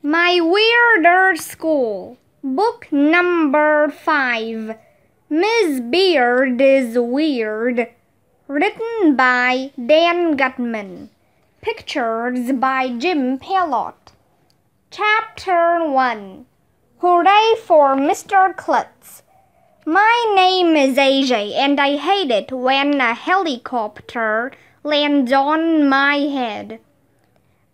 My Weirder School, Book Number 5, Miss Beard is Weird, written by Dan Gutman, pictures by Jim Pelot. Chapter 1, Hooray for Mr. Klutz. My name is AJ, and I hate it when a helicopter lands on my head.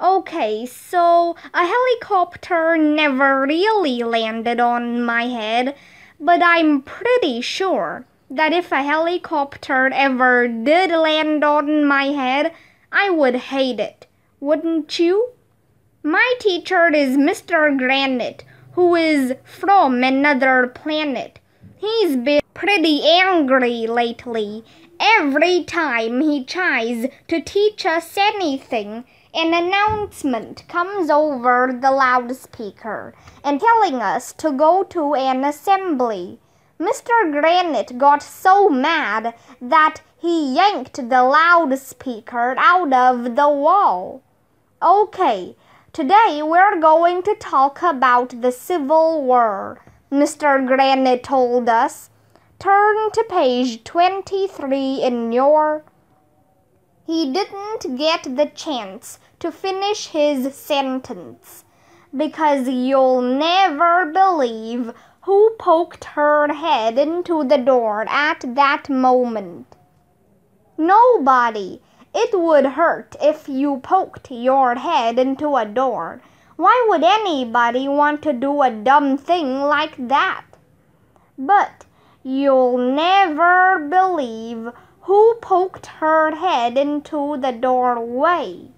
Okay, so a helicopter never really landed on my head, but I'm pretty sure that if a helicopter ever did land on my head, I would hate it, wouldn't you? My teacher is Mr. Granite, who is from another planet. He's been pretty angry lately. Every time he tries to teach us anything, an announcement comes over the loudspeaker and telling us to go to an assembly. Mr. Granite got so mad that he yanked the loudspeaker out of the wall. Okay, today we're going to talk about the Civil War, Mr. Granite told us. Turn to page 23 in your... He didn't get the chance to finish his sentence because you'll never believe who poked her head into the door at that moment. Nobody. It would hurt if you poked your head into a door. Why would anybody want to do a dumb thing like that? But you'll never believe who poked her head into the doorway.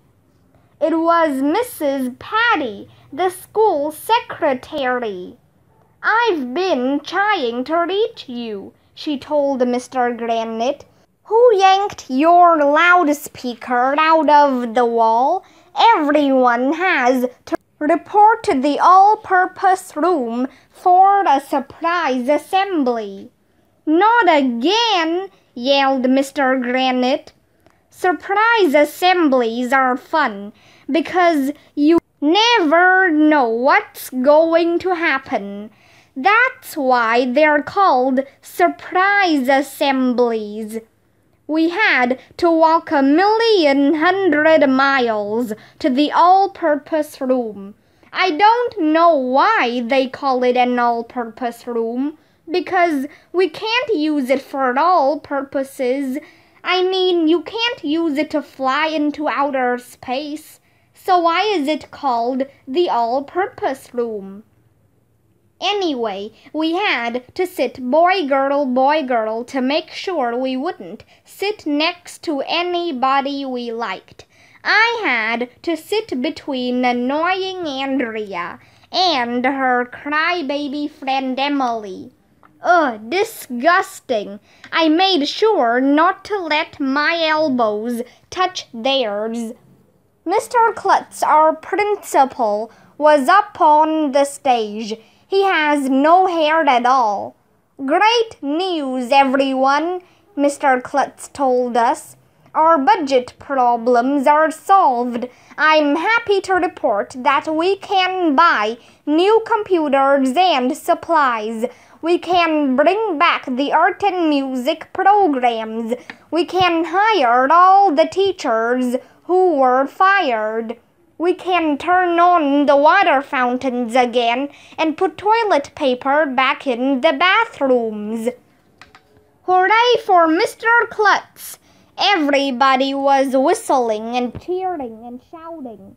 It was Mrs. Patty, the school secretary. I've been trying to reach you, she told Mr. Granite. Who yanked your loudspeaker out of the wall? Everyone has to report to the all-purpose room for a surprise assembly. Not again, yelled Mr. Granite. Surprise assemblies are fun because you never know what's going to happen. That's why they're called surprise assemblies. We had to walk 1,100,000 miles to the all-purpose room. I don't know why they call it an all-purpose room, because we can't use it for all purposes. I mean, you can't use it to fly into outer space. So why is it called the all-purpose room? Anyway, we had to sit boy, girl to make sure we wouldn't sit next to anybody we liked. I had to sit between annoying Andrea and her crybaby friend Emily. Ugh, disgusting. I made sure not to let my elbows touch theirs. Mr. Klutz, our principal, was up on the stage. He has no hair at all. Great news, everyone, Mr. Klutz told us. Our budget problems are solved. I'm happy to report that we can buy new computers and supplies. We can bring back the art and music programs. We can hire all the teachers who were fired. We can turn on the water fountains again and put toilet paper back in the bathrooms. Hooray for Mr. Klutz! Everybody was whistling and cheering and shouting.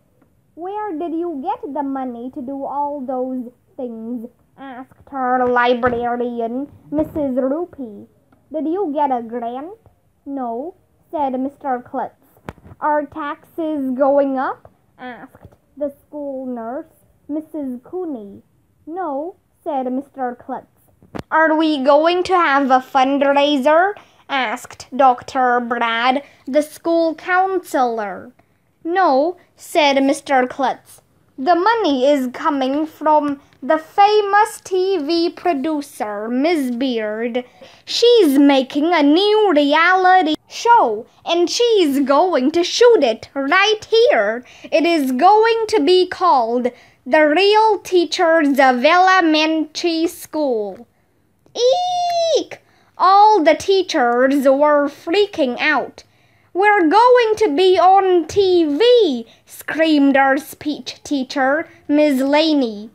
Where did you get the money to do all those things? Asked her librarian, Mrs. Rupee. Did you get a grant? No, said Mr. Klutz. Are taxes going up? Asked the school nurse, Mrs. Cooney. No, said Mr. Klutz. Are we going to have a fundraiser? Asked Dr. Brad, the school counselor. No, said Mr. Klutz. The money is coming from the famous TV producer, Miss Beard. She's making a new reality show and she's going to shoot it right here. It is going to be called The Real Teachers of Elementary School. Eek! All the teachers were freaking out. "We're going to be on TV!" screamed our speech teacher, Miss Laney.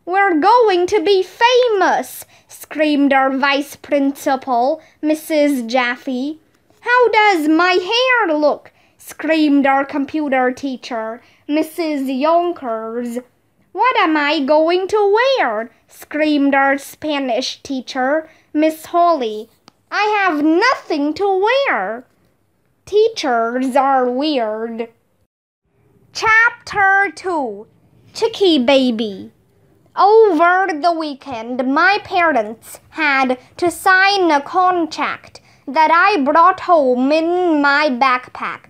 "We're going to be famous!" screamed our vice principal, Mrs. Jaffe. "How does my hair look?" screamed our computer teacher, Mrs. Yonkers. "What am I going to wear?" screamed our Spanish teacher, Miss Holly. "I have nothing to wear." Teachers are weird. Chapter 2. Chicky Baby. Over the weekend, my parents had to sign a contract that I brought home in my backpack.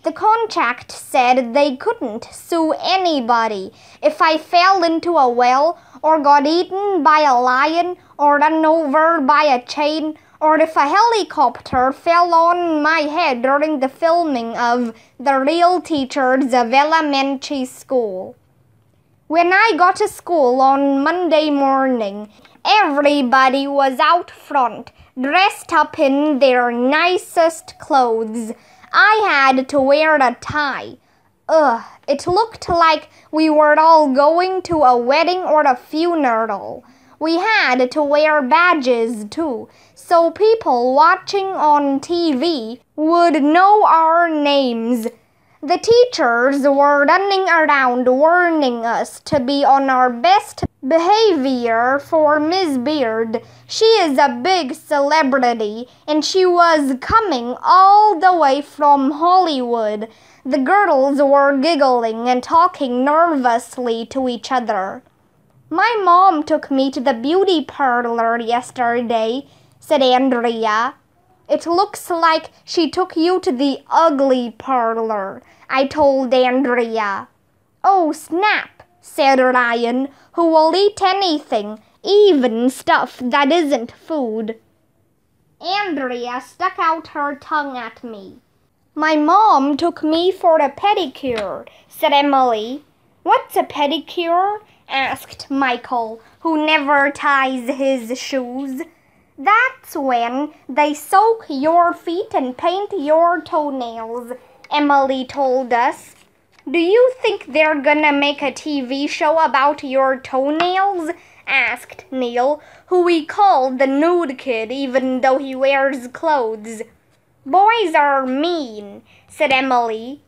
The contract said they couldn't sue anybody if I fell into a well or got eaten by a lion or run over by a chain, or if a helicopter fell on my head during the filming of The Real Teachers of Elementary School. When I got to school on Monday morning, everybody was out front, dressed up in their nicest clothes. I had to wear a tie. It looked like we were all going to a wedding or a funeral. We had to wear badges too, so people watching on TV would know our names. The teachers were running around warning us to be on our best behavior for Miss Beard. She is a big celebrity and she was coming all the way from Hollywood. The girls were giggling and talking nervously to each other. "My mom took me to the beauty parlor yesterday," said Andrea. "It looks like she took you to the ugly parlor," I told Andrea. "Oh, snap," said Ryan, who will eat anything, even stuff that isn't food. Andrea stuck out her tongue at me. "My mom took me for a pedicure," said Emily. "What's a pedicure?" asked Michael, who never ties his shoes. "That's when they soak your feet and paint your toenails," Emily told us. "Do you think they're gonna make a TV show about your toenails?" asked Neil, who we called the nude kid even though he wears clothes. "Boys are mean," said Emily.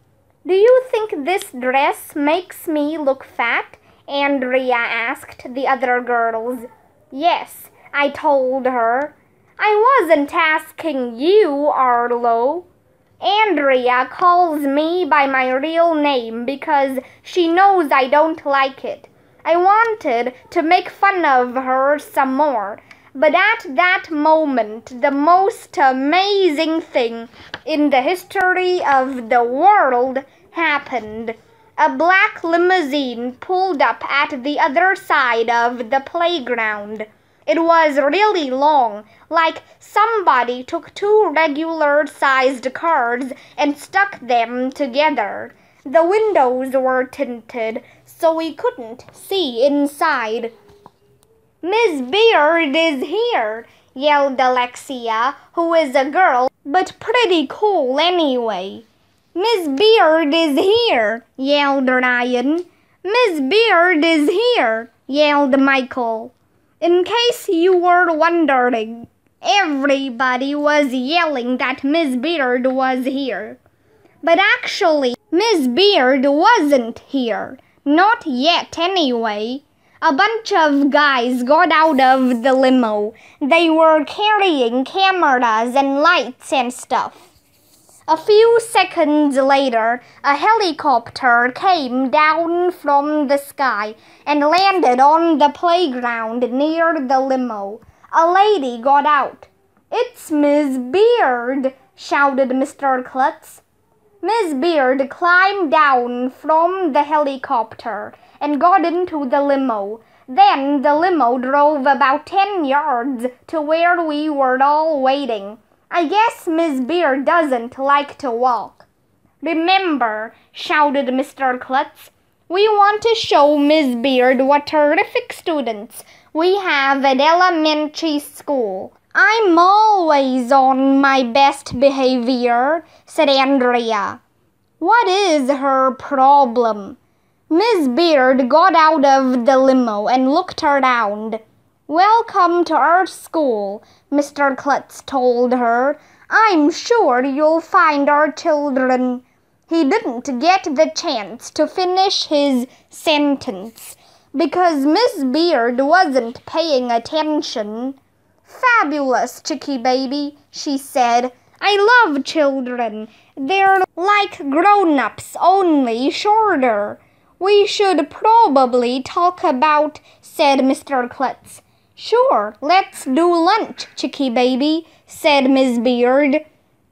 "Do you think this dress makes me look fat?" Andrea asked the other girls. "Yes," I told her. "I wasn't asking you, Arlo." Andrea calls me by my real name because she knows I don't like it. I wanted to make fun of her some more, but at that moment, the most amazing thing in the history of the world happened. A black limousine pulled up at the other side of the playground. It was really long, like somebody took two regular-sized cars and stuck them together. The windows were tinted, so we couldn't see inside. "Miss Beard is here," yelled Alexia, who is a girl, but pretty cool anyway. "Miss Beard is here," yelled Ryan. "Miss Beard is here," yelled Michael. In case you were wondering, everybody was yelling that Miss Beard was here. But actually, Miss Beard wasn't here. Not yet, anyway. A bunch of guys got out of the limo. They were carrying cameras and lights and stuff. A few seconds later, a helicopter came down from the sky and landed on the playground near the limo. A lady got out. "It's Miss Beard!" shouted Mr. Klutz. Miss Beard climbed down from the helicopter and got into the limo. Then the limo drove about 10 yards to where we were all waiting. I guess Miss Beard doesn't like to walk. Remember, shouted Mr. Klutz, we want to show Miss Beard what terrific students we have at elementary school. I'm always on my best behavior, said Andrea. What is her problem? Miss Beard got out of the limo and looked around. Welcome to our school, Mr. Klutz told her. I'm sure you'll find our children. He didn't get the chance to finish his sentence because Miss Beard wasn't paying attention. Fabulous, Chicky baby, she said. I love children. They're like grown-ups, only shorter. We should probably talk about, said Mr. Klutz. Sure, let's do lunch, Chicky baby, said Miss Beard.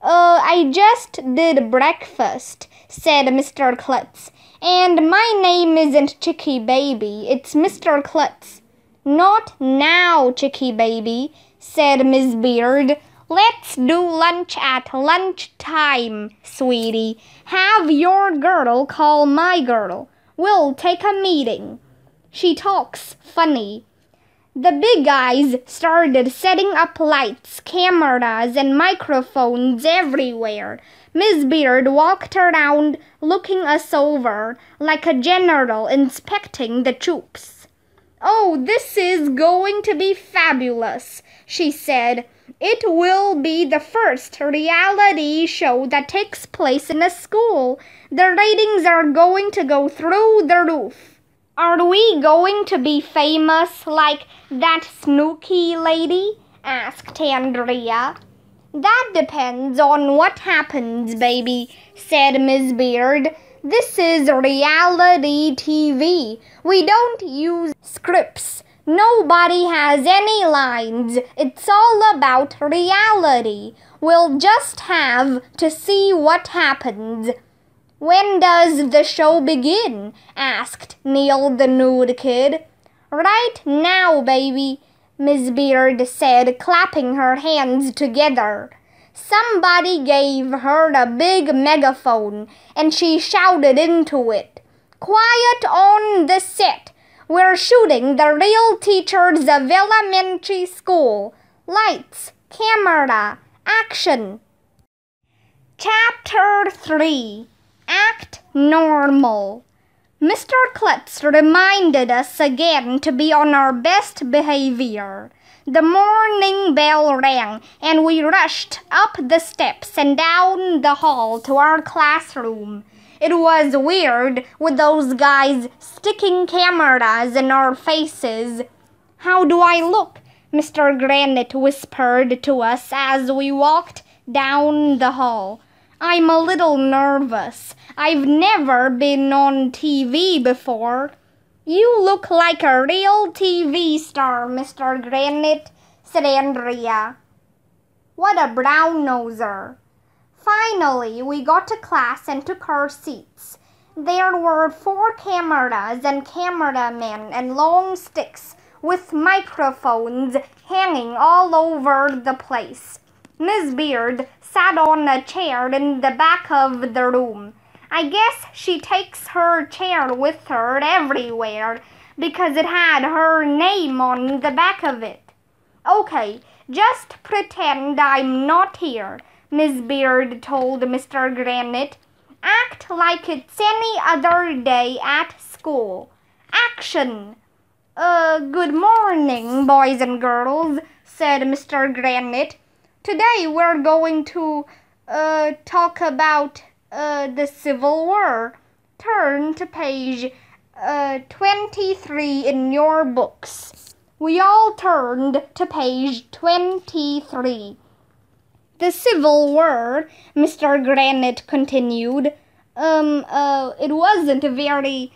I just did breakfast, said Mr. Klutz. And my name isn't Chicky baby, it's Mr. Klutz. Not now, Chicky baby, said Miss Beard. Let's do lunch at lunchtime, sweetie. Have your girl call my girl. We'll take a meeting. She talks funny. The big guys started setting up lights, cameras, and microphones everywhere. Miss Beard walked around looking us over like a general inspecting the troops. Oh, this is going to be fabulous, she said. It will be the first reality show that takes place in a school. The ratings are going to go through the roof. Are we going to be famous like that Snooky lady? Asked Andrea. That depends on what happens, baby, said Miss Beard. This is reality TV. We don't use scripts. Nobody has any lines. It's all about reality. We'll just have to see what happens. When does the show begin? Asked Neil the Nude Kid. Right now, baby, Miss Beard said, clapping her hands together. Somebody gave her a big megaphone, and she shouted into it. Quiet on the set. We're shooting the real teachers of elementary school. Lights, camera, action. Chapter 3. Act normal. Mr. Klutz reminded us again to be on our best behavior. The morning bell rang, and we rushed up the steps and down the hall to our classroom. It was weird with those guys sticking cameras in our faces. How do I look? Mr. Granite whispered to us as we walked down the hall. I'm a little nervous. I've never been on TV before. You look like a real TV star, Mr. Granite, said Andrea. What a brown-noser. Finally, we got to class and took our seats. There were 4 cameras and cameramen and long sticks with microphones hanging all over the place. Miss Beard sat on a chair in the back of the room. I guess she takes her chair with her everywhere because it had her name on the back of it. Okay, just pretend I'm not here, Miss Beard told Mr. Granite. Act like it's any other day at school. Action! Good morning, boys and girls, said Mr. Granite. Today we're going to talk about the Civil War. Turn to page 23 in your books. We all turned to page 23. The Civil War, Mr. Granite continued, it wasn't very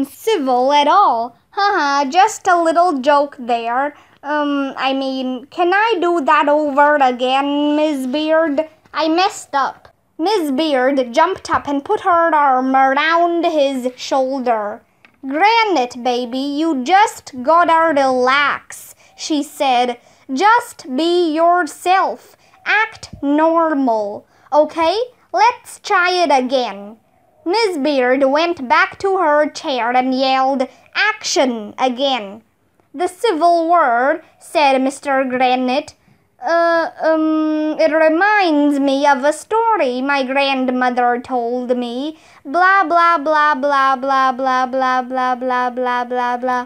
civil at all. Haha, just a little joke there. Can I do that over again, Miss Beard? I messed up. Miss Beard jumped up and put her arm around his shoulder. "Granite, baby, you just gotta relax," she said. "Just be yourself. Act normal. Okay, let's try it again." Miss Beard went back to her chair and yelled, "Action!" again. "The Civil War," said Mr. Granite. It reminds me of a story my grandmother told me. Blah, blah, blah, blah, blah, blah, blah, blah, blah, blah, blah, blah."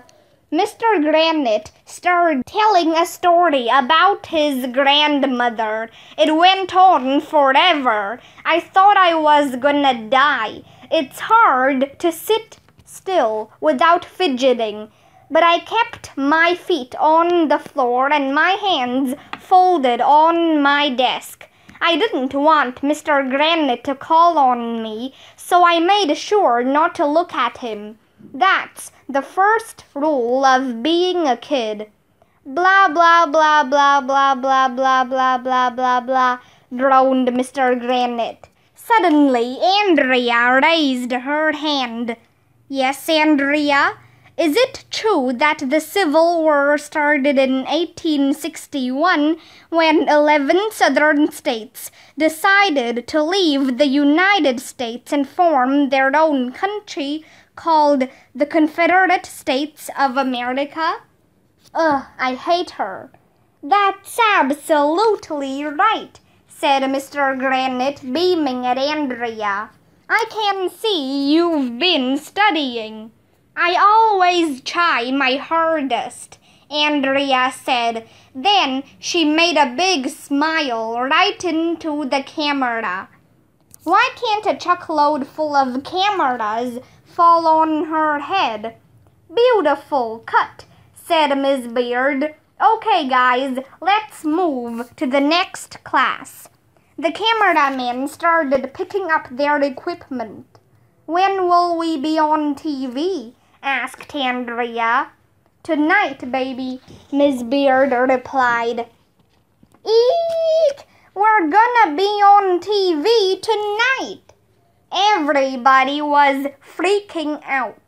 Mr. Granite started telling a story about his grandmother. It went on forever. I thought I was gonna die. It's hard to sit still without fidgeting, but I kept my feet on the floor and my hands folded on my desk. I didn't want Mr. Granite to call on me, so I made sure not to look at him. That's the first rule of being a kid. "Blah, blah, blah, blah, blah, blah, blah, blah, blah, blah, blah," droned Mr. Granite. Suddenly, Andrea raised her hand. "Yes, Andrea? Is it true that the Civil War started in 1861 when 11 southern states decided to leave the United States and form their own country called the Confederate States of America?" "Ugh, I hate her." "That's absolutely right," said Mr. Granite, beaming at Andrea. "I can see you've been studying." "I always try my hardest," Andrea said. Then she made a big smile right into the camera. "Why can't a truckload full of cameras fall on her head?" "Beautiful cut," said Miss Beard. "Okay, guys, let's move to the next class." The cameramen started picking up their equipment. "When will we be on TV?" asked Andrea. "Tonight, baby," Miss Beard replied. "Eek! We're gonna be on TV tonight!" Everybody was freaking out.